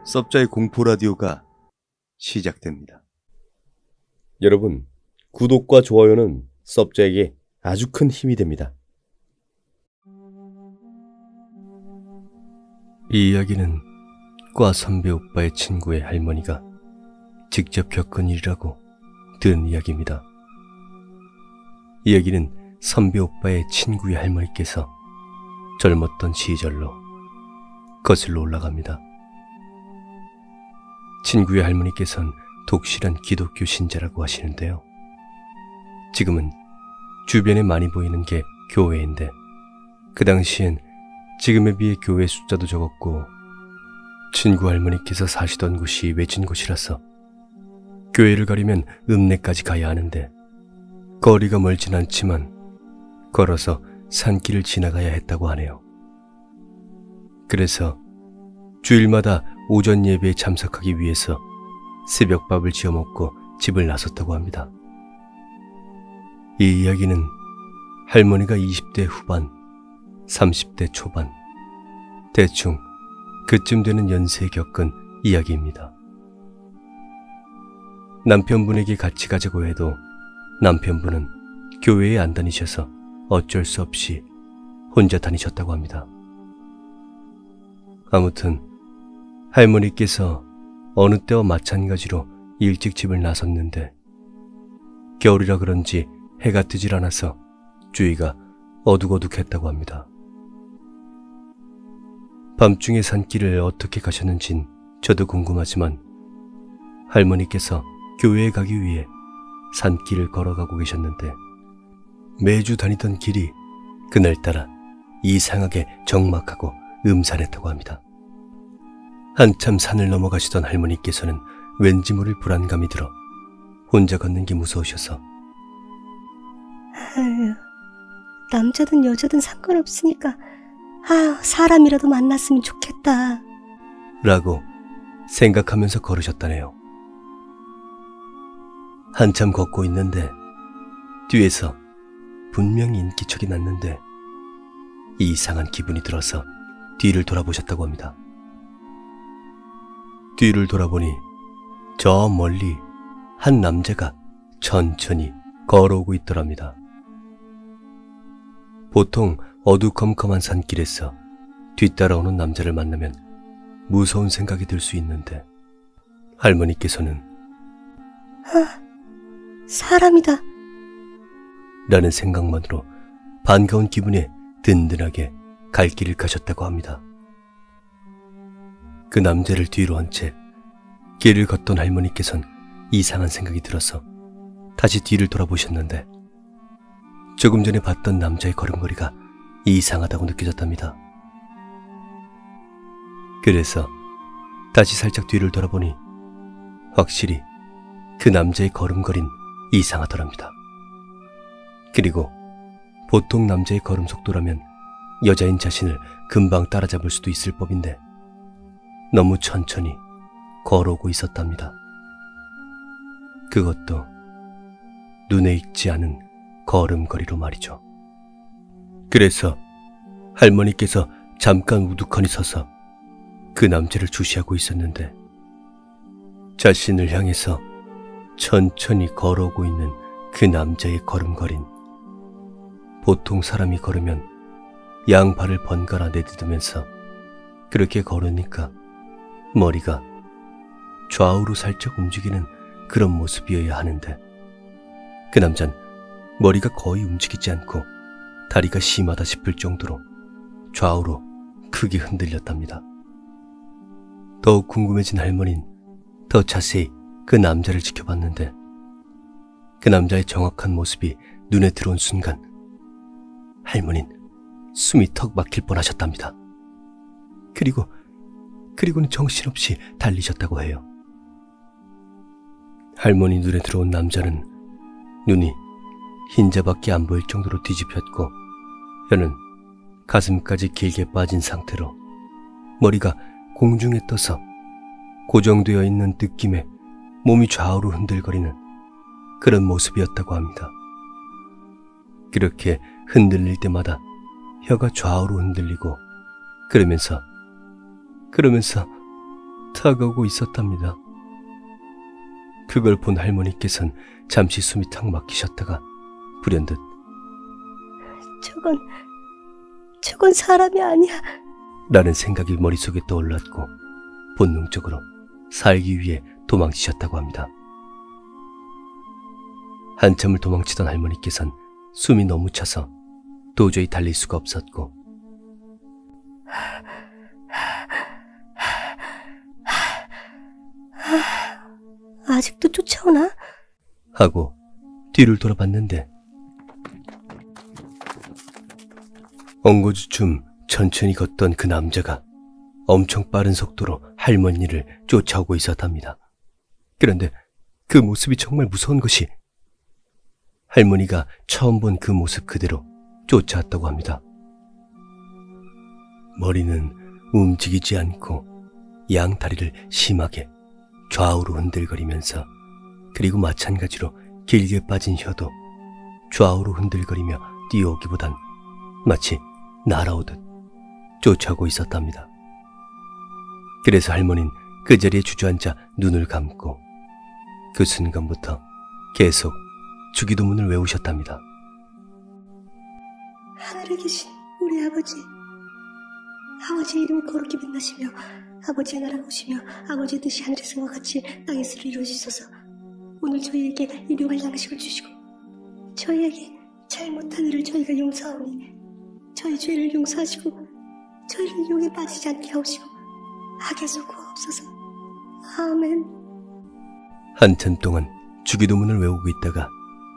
섭자의 공포라디오가 시작됩니다. 여러분, 구독과 좋아요는 섭자에게 아주 큰 힘이 됩니다. 이 이야기는 과 선배 오빠의 친구의 할머니가 직접 겪은 일이라고 들은 이야기입니다. 이야기는 선배 오빠의 친구의 할머니께서 젊었던 시절로 거슬러 올라갑니다. 친구의 할머니께서는 독실한 기독교 신자라고 하시는데요. 지금은 주변에 많이 보이는 게 교회인데 그 당시엔 지금에 비해 교회 숫자도 적었고 친구 할머니께서 사시던 곳이 외진 곳이라서 교회를 가려면 읍내까지 가야 하는데 거리가 멀진 않지만 걸어서 산길을 지나가야 했다고 하네요. 그래서 주일마다 오전 예배에 참석하기 위해서 새벽밥을 지어 먹고 집을 나섰다고 합니다. 이 이야기는 할머니가 20대 후반, 30대 초반, 대충 그쯤 되는 연세에 겪은 이야기입니다. 남편분에게 같이 가자고 해도 남편분은 교회에 안 다니셔서 어쩔 수 없이 혼자 다니셨다고 합니다. 아무튼 할머니께서 어느 때와 마찬가지로 일찍 집을 나섰는데 겨울이라 그런지 해가 뜨질 않아서 주위가 어둑어둑했다고 합니다. 밤중에 산길을 어떻게 가셨는진 저도 궁금하지만 할머니께서 교회에 가기 위해 산길을 걸어가고 계셨는데 매주 다니던 길이 그날따라 이상하게 적막하고 음산했다고 합니다. 한참 산을 넘어가시던 할머니께서는 왠지 모를 불안감이 들어 혼자 걷는 게 무서우셔서 남자든 여자든 상관없으니까 사람이라도 만났으면 좋겠다 라고 생각하면서 걸으셨다네요. 한참 걷고 있는데 뒤에서 분명히 인기척이 났는데 이상한 기분이 들어서 뒤를 돌아보셨다고 합니다. 뒤를 돌아보니 저 멀리 한 남자가 천천히 걸어오고 있더랍니다. 보통 어두컴컴한 산길에서 뒤따라오는 남자를 만나면 무서운 생각이 들 수 있는데 할머니께서는 사람이다 라는 생각만으로 반가운 기분에 든든하게 갈 길을 가셨다고 합니다. 그 남자를 뒤로 한 채 길을 걷던 할머니께서는 이상한 생각이 들어서 다시 뒤를 돌아보셨는데 조금 전에 봤던 남자의 걸음걸이가 이상하다고 느껴졌답니다. 그래서 다시 살짝 뒤를 돌아보니 확실히 그 남자의 걸음걸이는 이상하더랍니다. 그리고 보통 남자의 걸음 속도라면 여자인 자신을 금방 따라잡을 수도 있을 법인데 너무 천천히 걸어오고 있었답니다. 그것도 눈에 익지 않은 걸음걸이로 말이죠. 그래서 할머니께서 잠깐 우두커니 서서 그 남자를 주시하고 있었는데 자신을 향해서 천천히 걸어오고 있는 그 남자의 걸음걸이는 보통 사람이 걸으면 양발을 번갈아 내딛으면서 그렇게 걸으니까 머리가 좌우로 살짝 움직이는 그런 모습이어야 하는데 그 남자는 머리가 거의 움직이지 않고 다리가 심하다 싶을 정도로 좌우로 크게 흔들렸답니다. 더욱 궁금해진 할머니는 더 자세히 그 남자를 지켜봤는데 그 남자의 정확한 모습이 눈에 들어온 순간 할머니는 숨이 턱 막힐 뻔하셨답니다. 그리고는 정신없이 달리셨다고 해요. 할머니 눈에 들어온 남자는 눈이 흰자밖에 안 보일 정도로 뒤집혔고 혀는 가슴까지 길게 빠진 상태로 머리가 공중에 떠서 고정되어 있는 느낌에 몸이 좌우로 흔들거리는 그런 모습이었다고 합니다. 그렇게 흔들릴 때마다 혀가 좌우로 흔들리고 그러면서 다가오고 있었답니다. 그걸 본 할머니께선 잠시 숨이 탁 막히셨다가 불현듯 저건 사람이 아니야. 라는 생각이 머릿속에 떠올랐고 본능적으로 살기 위해 도망치셨다고 합니다. 한참을 도망치던 할머니께선 숨이 너무 차서 도저히 달릴 수가 없었고 아직도 쫓아오나? 하고 뒤를 돌아봤는데 엉거주춤 천천히 걷던 그 남자가 엄청 빠른 속도로 할머니를 쫓아오고 있었답니다. 그런데 그 모습이 정말 무서운 것이 할머니가 처음 본 그 모습 그대로 쫓아왔다고 합니다. 머리는 움직이지 않고 양 다리를 심하게 좌우로 흔들거리면서 그리고 마찬가지로 길게 빠진 혀도 좌우로 흔들거리며 뛰어오기보단 마치 날아오듯 쫓아오고 있었답니다. 그래서 할머니는 그 자리에 주저앉아 눈을 감고 그 순간부터 계속 주기도문을 외우셨답니다. 하늘에 계신 우리 아버지, 아버지의 이름이 거룩히 빛나시며 아버지의 나라가 오시며 아버지의 뜻이 하늘에서와 같이 땅에서 이루어지소서. 오늘 저희에게 일용할 양식을 주시고 저희에게 잘못한 일을 저희가 용서하오니 저희 죄를 용서하시고 저희를 유혹에 빠지지 않게 하옵시고 악에서 구하옵소서. 아멘. 한참 동안 주기도문을 외우고 있다가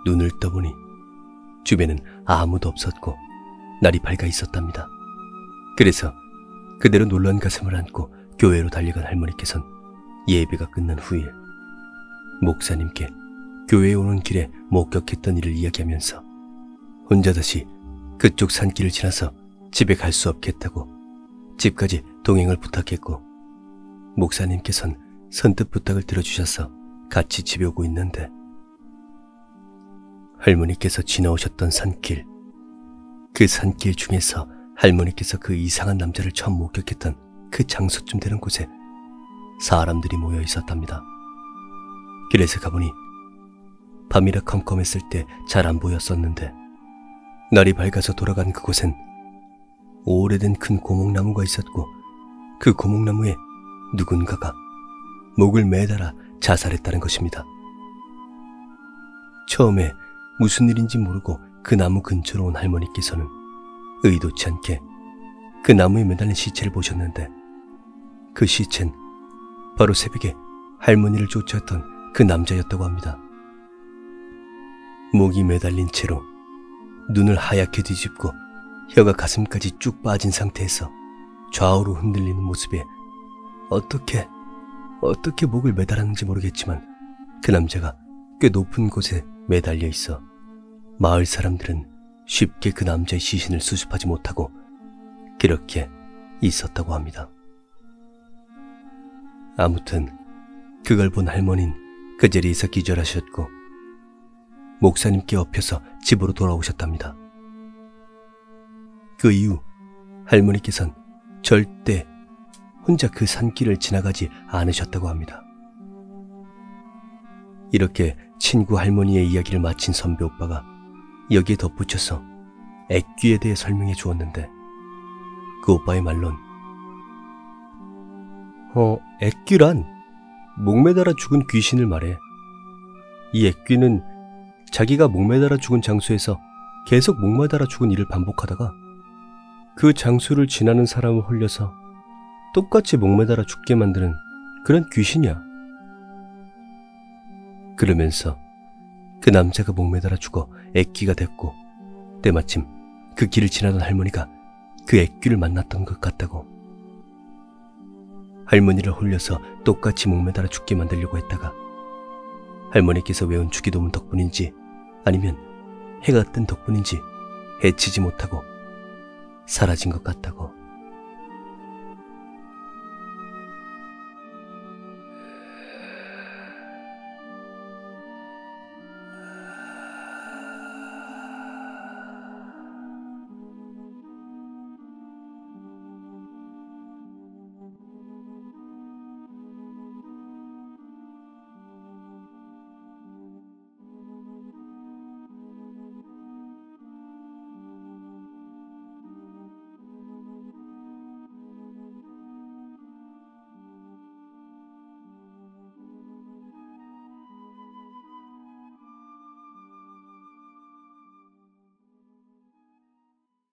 눈을 떠보니 주변엔 아무도 없었고 날이 밝아 있었답니다. 그래서 그대로 놀란 가슴을 안고 교회로 달려간 할머니께선 예배가 끝난 후에 목사님께 교회에 오는 길에 목격했던 일을 이야기하면서 혼자 다시 그쪽 산길을 지나서 집에 갈 수 없겠다고 집까지 동행을 부탁했고 목사님께선 선뜻 부탁을 들어주셔서 같이 집에 오고 있는데 할머니께서 지나오셨던 산길, 그 산길 중에서 할머니께서 그 이상한 남자를 처음 목격했던 그 장소쯤 되는 곳에 사람들이 모여 있었답니다. 그래서 가보니 밤이라 컴컴했을 때 잘 안 보였었는데 날이 밝아서 돌아간 그곳엔 오래된 큰 고목나무가 있었고 그 고목나무에 누군가가 목을 매달아 자살했다는 것입니다. 처음에 무슨 일인지 모르고 그 나무 근처로 온 할머니께서는 의도치 않게 그 나무에 매달린 시체를 보셨는데 그 시체는 바로 새벽에 할머니를 쫓아왔던 그 남자였다고 합니다. 목이 매달린 채로 눈을 하얗게 뒤집고 혀가 가슴까지 쭉 빠진 상태에서 좌우로 흔들리는 모습에 어떻게 목을 매달았는지 모르겠지만 그 남자가 꽤 높은 곳에 매달려 있어 마을 사람들은 쉽게 그 남자의 시신을 수습하지 못하고 그렇게 있었다고 합니다. 아무튼 그걸 본 할머니는 그 자리에서 기절하셨고 목사님께 업혀서 집으로 돌아오셨답니다. 그 이후 할머니께서는 절대 혼자 그 산길을 지나가지 않으셨다고 합니다. 이렇게 친구 할머니의 이야기를 마친 선배 오빠가 여기에 덧붙여서 액귀에 대해 설명해 주었는데 그 오빠의 말론 액귀란 목매달아 죽은 귀신을 말해. 이 액귀는 자기가 목매달아 죽은 장소에서 계속 목매달아 죽은 일을 반복하다가 그 장소를 지나는 사람을 홀려서 똑같이 목매달아 죽게 만드는 그런 귀신이야. 그러면서 그 남자가 목매달아 죽어 액귀가 됐고 때마침 그 길을 지나던 할머니가 그 액귀를 만났던 것 같다고. 할머니를 홀려서 똑같이 목매달아 죽게 만들려고 했다가 할머니께서 외운 주기도문 덕분인지 아니면 해가 뜬 덕분인지 해치지 못하고 사라진 것 같다고.